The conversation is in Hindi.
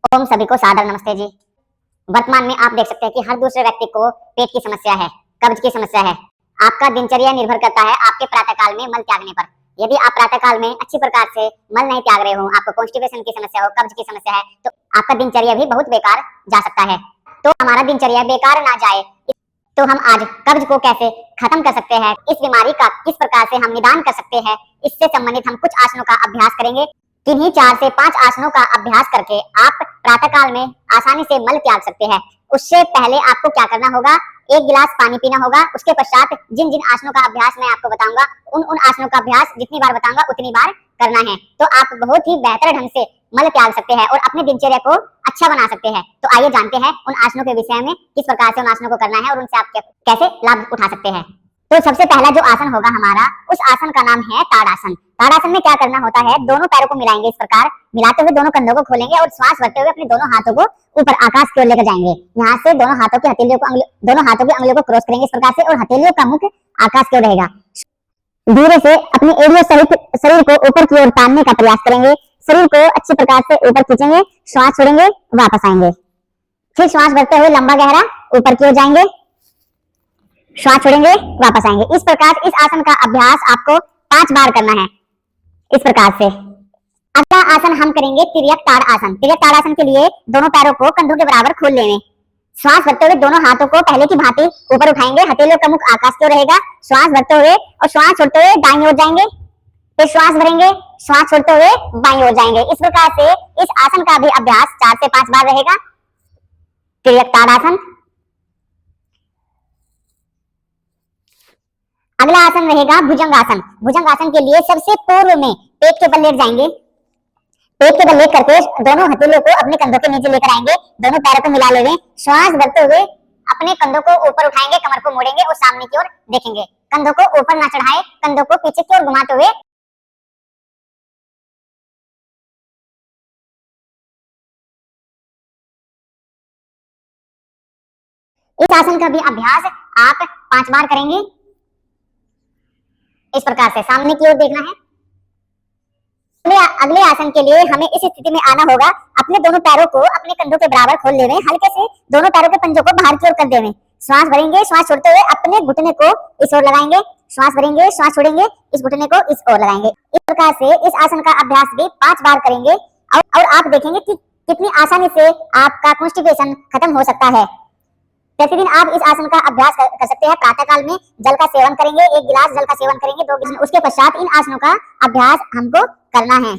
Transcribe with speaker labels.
Speaker 1: ओम सभी को सादर नमस्ते जी। वर्तमान में आप देख सकते हैं कि हर दूसरे व्यक्ति को पेट की समस्या है, कब्ज की समस्या है। आपका दिनचर्या निर्भर करता है आपके प्रातःकाल में मल त्यागने पर। यदि आप प्रातःकाल में अच्छी प्रकार से मल नहीं त्याग रहे हो, आपको कॉन्स्टिपेशन की समस्या हो, कब्ज की समस्या है, तो आपका दिनचर्या भी बहुत बेकार जा सकता है। तो हमारा दिनचर्या बेकार ना जाए, तो हम आज कब्ज को कैसे खत्म कर सकते हैं, इस बीमारी का किस प्रकार से हम निदान कर सकते हैं, इससे संबंधित हम कुछ आसनों का अभ्यास करेंगे। किन्हीं 4 से 5 आसनों का अभ्यास करके आप प्रातःकाल में आसानी से मल त्याग सकते हैं। उससे पहले आपको क्या करना होगा, 1 गिलास पानी पीना होगा। उसके पश्चात जिन जिन आसनों का अभ्यास मैं आपको बताऊंगा, उन आसनों का अभ्यास जितनी बार बताऊंगा उतनी बार करना है। तो आप बहुत ही बेहतर ढंग से मल त्याग सकते हैं और अपने दिनचर्या को अच्छा बना सकते हैं। तो आइए जानते हैं उन आसनों के विषय में, किस प्रकार से उन आसनों को करना है और उनसे आप कैसे लाभ उठा सकते हैं। तो सबसे पहला जो आसन होगा हमारा, उस आसन का नाम है ताड़ासन। ताड़ासन में क्या करना होता है, दोनों पैरों को मिलाएंगे, इस प्रकार मिलाते हुए दोनों कंधों को खोलेंगे और श्वास भरते हुए अपने दोनों हाथों को ऊपर आकाश की ओर लेकर जाएंगे। यहाँ से दोनों हाथों की अंगुलियों को क्रॉस करेंगे इस प्रकार से, और हथेलियों का मुख आकाश की ओर रहेगा। धीरे से अपने एड़ियों सहित शरीर को ऊपर की ओर तानने का प्रयास करेंगे। शरीर को अच्छी प्रकार से ऊपर खींचेंगे, श्वास छोड़ेंगे, वापस आएंगे। फिर श्वास भरते हुए लंबा गहरा ऊपर की ओर जाएंगे, श्वास छोड़ेंगे, वापस आएंगे। इस प्रकार इस आसन का अभ्यास आपको 5 बार करना है, इस प्रकार से। अगला आसन हम करेंगे तिर्यक ताड़ आसन। तिर्यक ताड़ आसन के लिए दोनों पैरों को कंधों के बराबर खोल लेंगे। श्वास भरते हुए दोनों हाथों को पहले की भांति ऊपर उठाएंगे, हथेलियों का मुख आकाश की ओर रहेगा। श्वास भरते हुए और श्वास छोड़ते हुए दाईं ओर जाएंगे, फिर श्वास भरेंगे, श्वास छोड़ते हुए बाईं ओर जाएंगे। इस प्रकार से इस आसन का भी अभ्यास 4 से 5 बार रहेगा, तिर्यक ताड़ आसन। अगला आसन रहेगा भुजंगासन। भुजंगासन के लिए सबसे पूर्व में पेट के बल लेट जाएंगे। पेट के बल लेट करके दोनों हथेलियों को अपने कंधों के नीचे लेकर आएंगे, दोनों पैरों को मिला लेंगे। श्वास भरते हुए अपने कंधों को ऊपर उठाएंगे, कमर को मोड़ेंगे और सामने की ओर देखेंगे। कंधों को ऊपर ना चढ़ाएं, कंधों को पीछे की ओर घुमाते हुए इस आसन का भी अभ्यास आप 5 बार करेंगे। इस प्रकार से सामने की ओर देखना है। अगले आसन के लिए हमें इस स्थिति में आना होगा, अपने दोनों पैरों को अपने कंधों के बराबर खोल लेवे, हल्के से दोनों पैरों के पंजों को बाहर की ओर कर देवे। श्वास भरेंगे, श्वास छोड़ते हुए अपने घुटने को इस ओर लगाएंगे, श्वास भरेंगे, श्वास छोड़ेंगे, इस घुटने को इस ओर लगाएंगे। इस प्रकार से इस आसन का अभ्यास भी 5 बार करेंगे और आप देखेंगे कि कितनी आसानी से आपका कॉन्स्टिपेशन खत्म हो सकता है। प्रतिदिन आप इस आसन का अभ्यास कर सकते हैं। प्रातःकाल में जल का सेवन करेंगे, 1 गिलास जल का सेवन करेंगे, 2 गिलास। उसके पश्चात इन आसनों का अभ्यास हमको करना है।